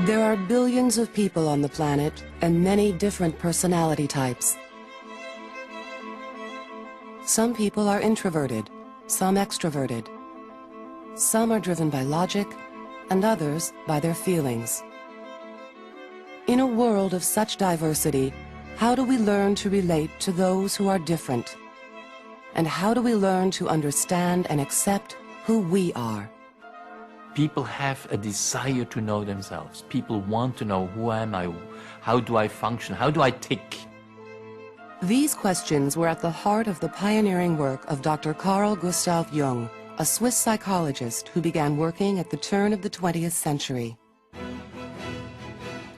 There are billions of people on the planet and many different personality types. Some people are introverted, some extroverted. Some are driven by logic and others by their feelings. In a world of such diversity, how do we learn to relate to those who are different? And how do we learn to understand and accept who we are? People have a desire to know themselves. People want to know, who am I? How do I function? How do I tick? These questions were at the heart of the pioneering work of Dr. Carl Gustav Jung, a Swiss psychologist who began working at the turn of the 20th century.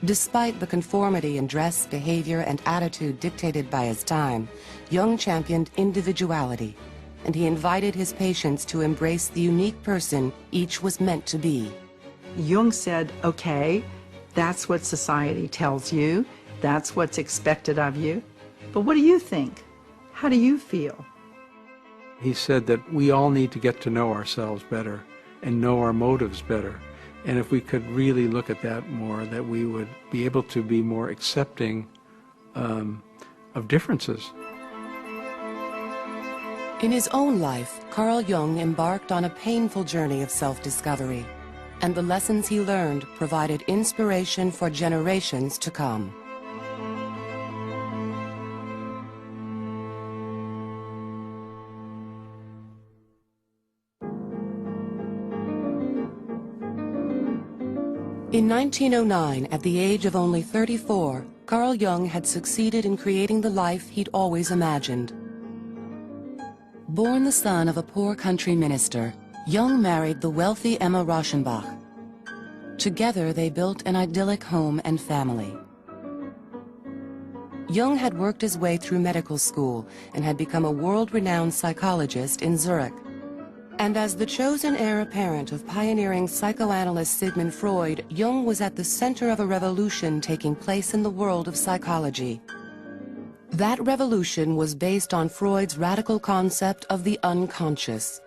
Despite the conformity in dress, behavior, and attitude dictated by his time, Jung championed individuality, and he invited his patients to embrace the unique person each was meant to be. Jung said, okay, that's what society tells you, that's what's expected of you, but what do you think? How do you feel? He said that we all need to get to know ourselves better and know our motives better. And if we could really look at that more, that we would be able to be more accepting of differences. In his own life, Carl Jung embarked on a painful journey of self-discovery, and the lessons he learned provided inspiration for generations to come. In 1909, at the age of only 34, Carl Jung had succeeded in creating the life he'd always imagined. Born the son of a poor country minister, Jung married the wealthy Emma Rauschenbach. Together, they built an idyllic home and family. Jung had worked his way through medical school and had become a world-renowned psychologist in Zurich. And as the chosen heir apparent of pioneering psychoanalyst Sigmund Freud, Jung was at the center of a revolution taking place in the world of psychology. That revolution was based on Freud's radical concept of the unconscious.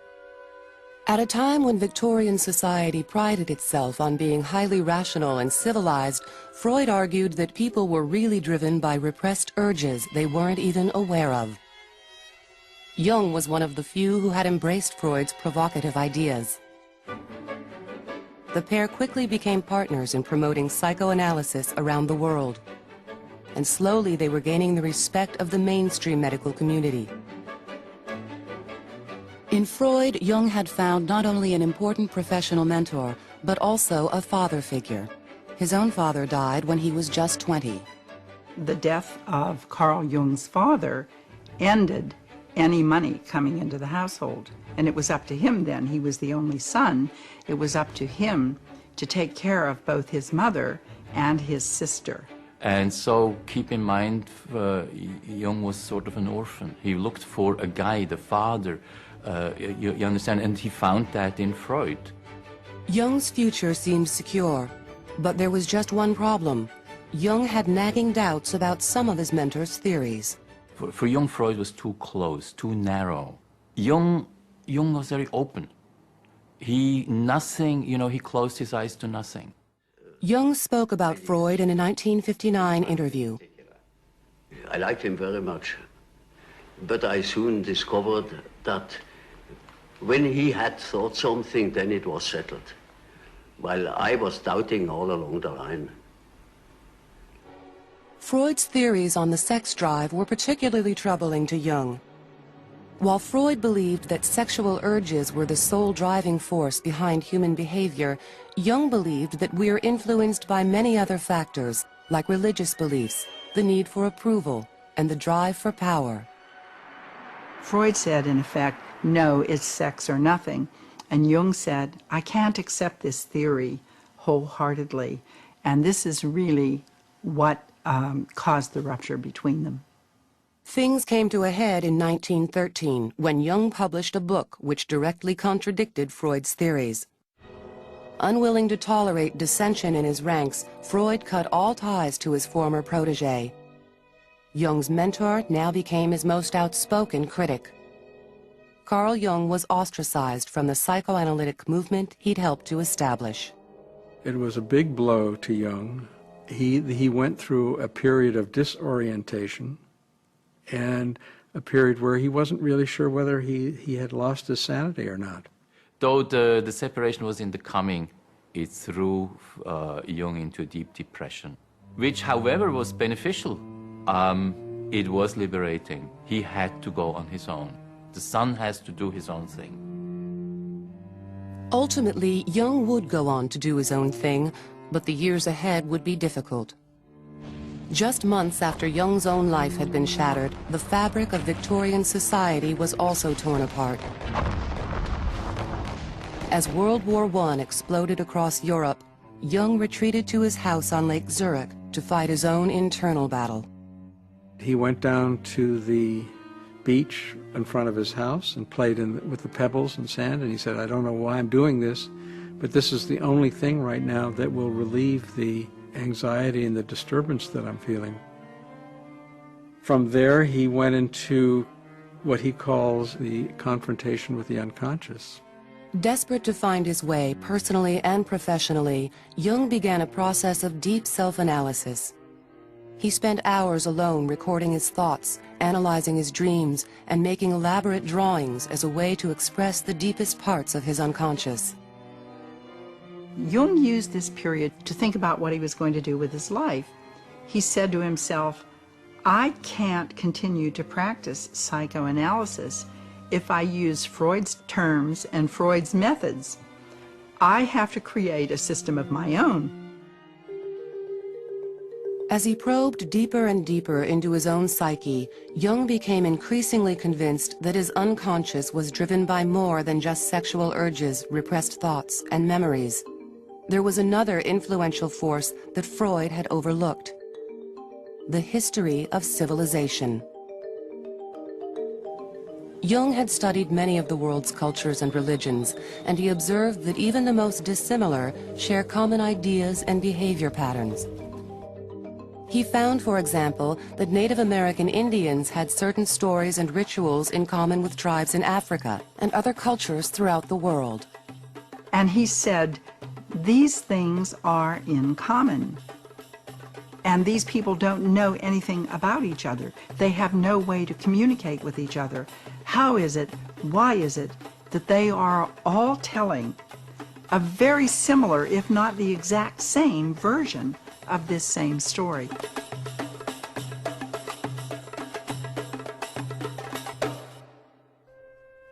At a time when Victorian society prided itself on being highly rational and civilized, Freud argued that people were really driven by repressed urges they weren't even aware of. Jung was one of the few who had embraced Freud's provocative ideas. The pair quickly became partners in promoting psychoanalysis around the world, and slowly they were gaining the respect of the mainstream medical community. In Freud, Jung had found not only an important professional mentor, but also a father figure. His own father died when he was just 20. The death of Carl Jung's father ended any money coming into the household. And it was up to him then. He was the only son. It was up to him to take care of both his mother and his sister. And so keep in mind, Jung was sort of an orphan. He looked for a guide, a father, you understand, and he found that in Freud. Jung's future seemed secure, but there was just one problem. Jung had nagging doubts about some of his mentor's theories. For Jung, Freud was too close, too narrow. Jung was very open. He closed his eyes to nothing. Jung spoke about Freud in a 1959 interview. I liked him very much, but I soon discovered that when he had thought something, then it was settled, while I was doubting all along the line. Freud's theories on the sex drive were particularly troubling to Jung. While Freud believed that sexual urges were the sole driving force behind human behavior, Jung believed that we are influenced by many other factors, like religious beliefs, the need for approval, and the drive for power. Freud said, in effect, no, it's sex or nothing. And Jung said, I can't accept this theory wholeheartedly. And this is really what caused the rupture between them. Things came to a head in 1913 when Jung published a book which directly contradicted Freud's theories. Unwilling to tolerate dissension in his ranks, Freud cut all ties to his former protege. Jung's mentor now became his most outspoken critic. Carl Jung was ostracized from the psychoanalytic movement he'd helped to establish. It was a big blow to Jung. He went through a period of disorientation and a period where he wasn't really sure whether he had lost his sanity or not. Though the separation was in the coming, it threw Jung into a deep depression, which, however, was beneficial. It was liberating. He had to go on his own. The son has to do his own thing. Ultimately, Jung would go on to do his own thing, but the years ahead would be difficult. Just months after Jung's own life had been shattered, the fabric of Victorian society was also torn apart. As World War I exploded across Europe, Jung retreated to his house on Lake Zurich to fight his own internal battle. He went down to the beach in front of his house and played with the pebbles and sand, and he said, I don't know why I'm doing this, but this is the only thing right now that will relieve the anxiety and the disturbance that I'm feeling. From there, he went into what he calls the confrontation with the unconscious. Desperate to find his way personally and professionally, Jung began a process of deep self-analysis. He spent hours alone recording his thoughts, analyzing his dreams, and making elaborate drawings as a way to express the deepest parts of his unconscious. Jung used this period to think about what he was going to do with his life. He said to himself, I can't continue to practice psychoanalysis if I use Freud's terms and Freud's methods. I have to create a system of my own. As he probed deeper and deeper into his own psyche, Jung became increasingly convinced that his unconscious was driven by more than just sexual urges, repressed thoughts, and memories. There was another influential force that Freud had overlooked: the history of civilization. Jung had studied many of the world's cultures and religions, and he observed that even the most dissimilar share common ideas and behavior patterns. He found, for example, that Native American Indians had certain stories and rituals in common with tribes in Africa and other cultures throughout the world. And he said, these things are in common. And these people don't know anything about each other. They have no way to communicate with each other. How is it, why is it, that they are all telling a very similar, if not the exact same, version of this same story?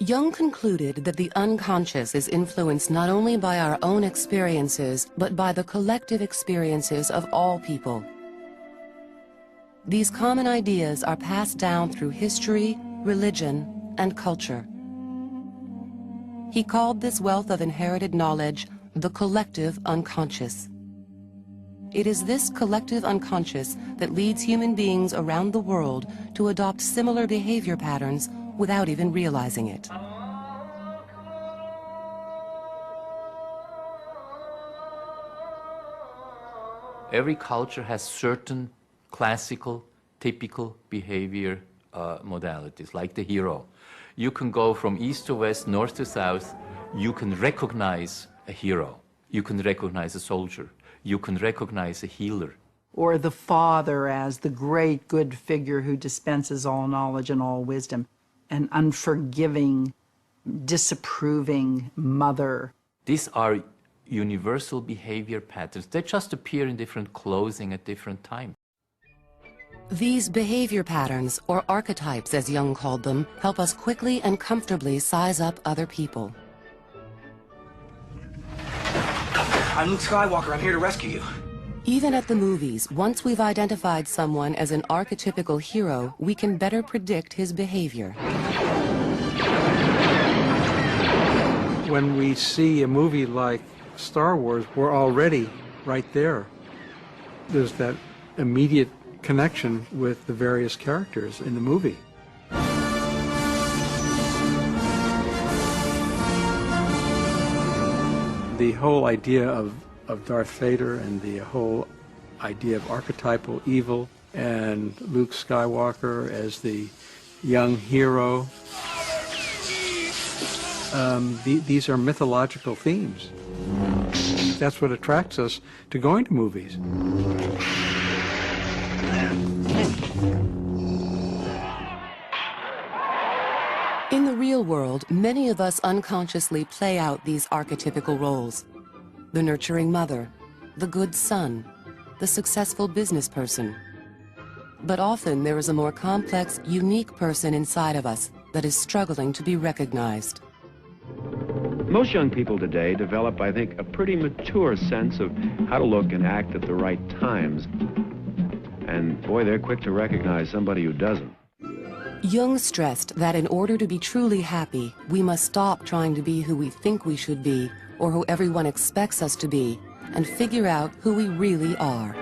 Jung concluded that the unconscious is influenced not only by our own experiences, but by the collective experiences of all people. These common ideas are passed down through history, religion, and culture. He called this wealth of inherited knowledge the collective unconscious. It is this collective unconscious that leads human beings around the world to adopt similar behavior patterns without even realizing it. Every culture has certain classical, typical behavior modalities, like the hero. You can go from east to west, north to south. You can recognize a hero. You can recognize a soldier. You can recognize a healer. Or the father as the great good figure who dispenses all knowledge and all wisdom. An unforgiving, disapproving mother. These are universal behavior patterns. They just appear in different clothing at different times. These behavior patterns, or archetypes as Jung called them, help us quickly and comfortably size up other people. I'm Luke Skywalker. I'm here to rescue you. Even at the movies, once we've identified someone as an archetypical hero, we can better predict his behavior. When we see a movie like Star Wars, we're already right there. There's that immediate connection with the various characters in the movie. The whole idea of Darth Vader and the whole idea of archetypal evil and Luke Skywalker as the young hero, these are mythological themes. think that's what attracts us to going to movies. In the real world, many of us unconsciously play out these archetypical roles. The nurturing mother, the good son, the successful business person. But often there is a more complex, unique person inside of us that is struggling to be recognized. Most young people today develop, I think, a pretty mature sense of how to look and act at the right times. And boy, they're quick to recognize somebody who doesn't. Jung stressed that in order to be truly happy, we must stop trying to be who we think we should be or who everyone expects us to be and figure out who we really are.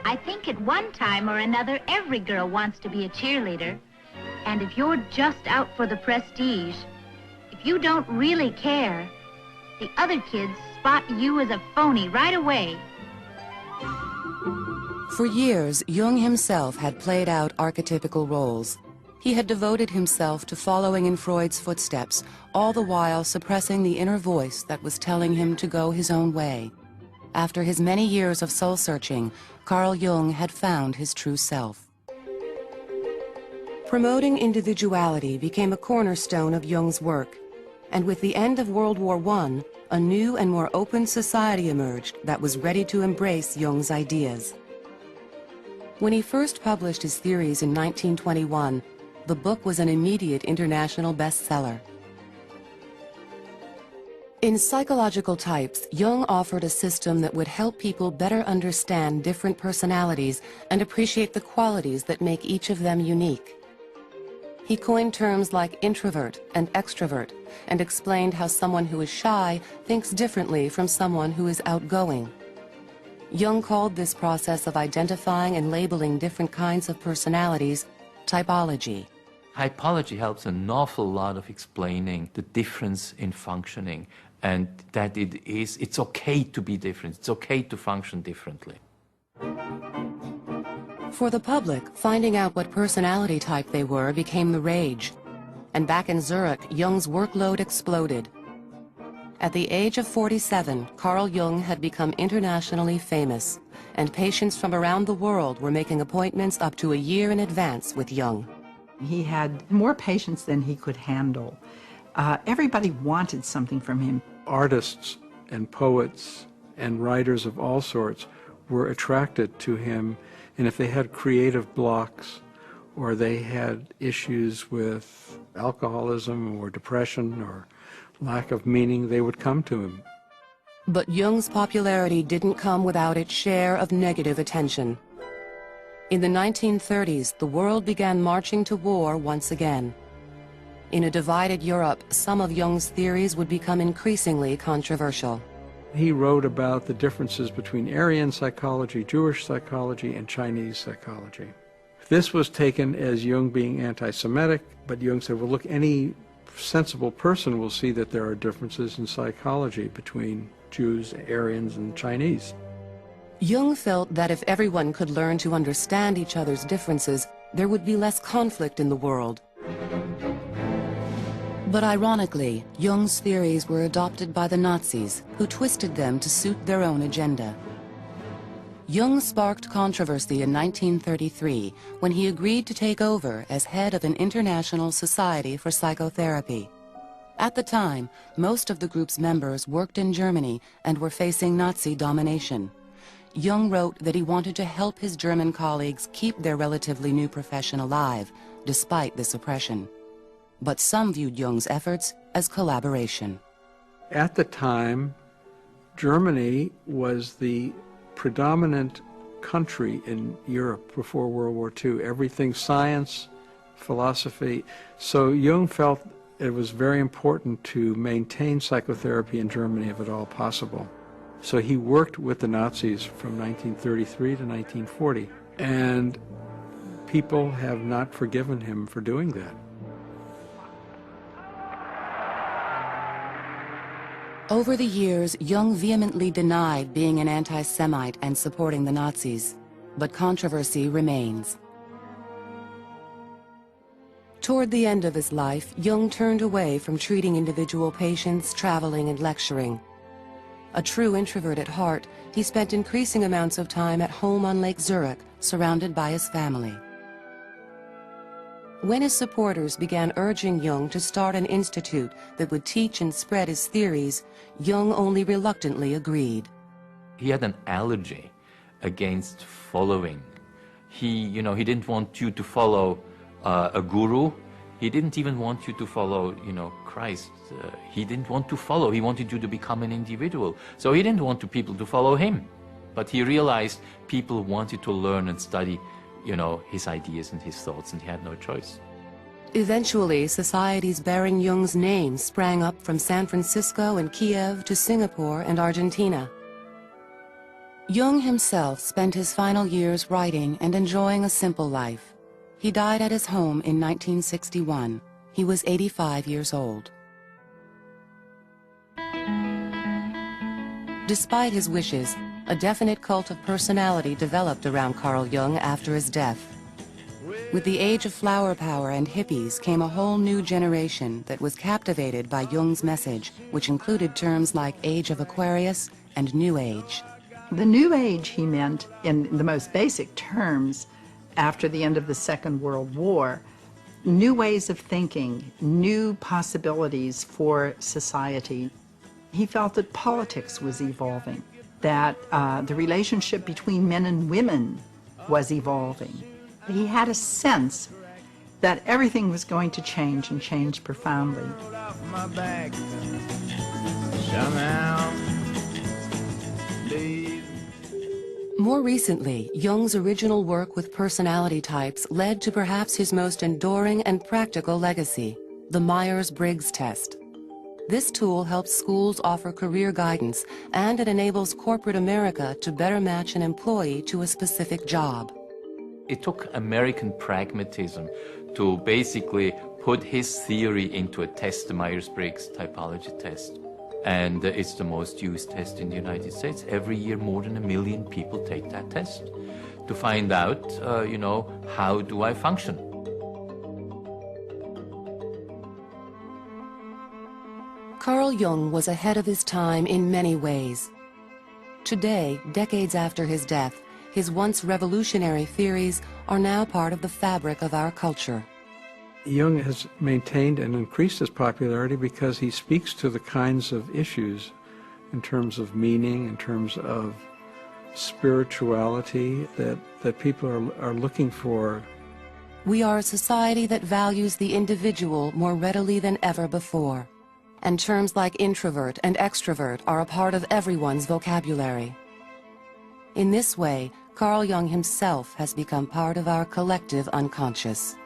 I think at one time or another, every girl wants to be a cheerleader. And if you're just out for the prestige, if you don't really care, the other kids spot you as a phony right away. For years, Jung himself had played out archetypical roles. He had devoted himself to following in Freud's footsteps, all the while suppressing the inner voice that was telling him to go his own way. After his many years of soul-searching, Carl Jung had found his true self. Promoting individuality became a cornerstone of Jung's work, and with the end of World War I, a new and more open society emerged that was ready to embrace Jung's ideas. When he first published his theories in 1921, the book was an immediate international bestseller. In Psychological Types, Jung offered a system that would help people better understand different personalities and appreciate the qualities that make each of them unique. He coined terms like introvert and extrovert and explained how someone who is shy thinks differently from someone who is outgoing. Jung called this process of identifying and labeling different kinds of personalities typology. Typology helps an awful lot of explaining the difference in functioning, and that it's okay to be different, it's okay to function differently. For the public, finding out what personality type they were became the rage. And back in Zurich, Jung's workload exploded. At the age of 47, Carl Jung had become internationally famous, and patients from around the world were making appointments up to a year in advance with Jung. He had more patients than he could handle. Everybody wanted something from him. Artists and poets and writers of all sorts were attracted to him, and if they had creative blocks or they had issues with alcoholism or depression or lack of meaning, they would come to him. But Jung's popularity didn't come without its share of negative attention. In the 1930s, the world began marching to war once again. In a divided Europe, some of Jung's theories would become increasingly controversial. He wrote about the differences between Aryan psychology, Jewish psychology, and Chinese psychology. This was taken as Jung being anti-Semitic, but Jung said, well, look, any sensible person will see that there are differences in psychology between Jews, Aryans, and Chinese. Jung felt that if everyone could learn to understand each other's differences, there would be less conflict in the world. But ironically, Jung's theories were adopted by the Nazis, who twisted them to suit their own agenda. Jung sparked controversy in 1933 when he agreed to take over as head of an international society for psychotherapy. At the time, most of the group's members worked in Germany and were facing Nazi domination. Jung wrote that he wanted to help his German colleagues keep their relatively new profession alive, despite this oppression. But some viewed Jung's efforts as collaboration. At the time, Germany was the predominant country in Europe before World War II. Everything science, philosophy. So Jung felt it was very important to maintain psychotherapy in Germany if at all possible. So he worked with the Nazis from 1933 to 1940, and people have not forgiven him for doing that. Over the years, Jung vehemently denied being an anti-Semite and supporting the Nazis, but controversy remains. Toward the end of his life, Jung turned away from treating individual patients, traveling, and lecturing. A true introvert at heart, he spent increasing amounts of time at home on Lake Zurich, surrounded by his family. When his supporters began urging Jung to start an institute that would teach and spread his theories, Jung only reluctantly agreed. He had an allergy against following. He didn't want you to follow a guru. He didn't even want you to follow, Christ. He didn't want to follow. He wanted you to become an individual. So he didn't want people to follow him. But he realized people wanted to learn and study, his ideas and his thoughts, and he had no choice. Eventually, societies bearing Jung's name sprang up from San Francisco and Kiev to Singapore and Argentina. Jung himself spent his final years writing and enjoying a simple life. He died at his home in 1961. He was 85 years old. Despite his wishes, a definite cult of personality developed around Carl Jung after his death. With the age of flower power and hippies came a whole new generation that was captivated by Jung's message, which included terms like Age of Aquarius and New Age. The New Age, he meant, in the most basic terms, after the end of the Second World War, new ways of thinking, new possibilities for society. He felt that politics was evolving, that the relationship between men and women was evolving. He had a sense that everything was going to change and change profoundly. More recently, Jung's original work with personality types led to perhaps his most enduring and practical legacy, the Myers-Briggs test. This tool helps schools offer career guidance, and it enables corporate America to better match an employee to a specific job. It took American pragmatism to basically put his theory into a test, the Myers-Briggs typology test. And it's the most used test in the United States. Every year, more than 1 million people take that test to find out, how do I function? Carl Jung was ahead of his time in many ways. Today, decades after his death, his once revolutionary theories are now part of the fabric of our culture. Jung has maintained and increased his popularity because he speaks to the kinds of issues in terms of meaning, in terms of spirituality that people are looking for. We are a society that values the individual more readily than ever before, and terms like introvert and extrovert are a part of everyone's vocabulary. In this way, Carl Jung himself has become part of our collective unconscious.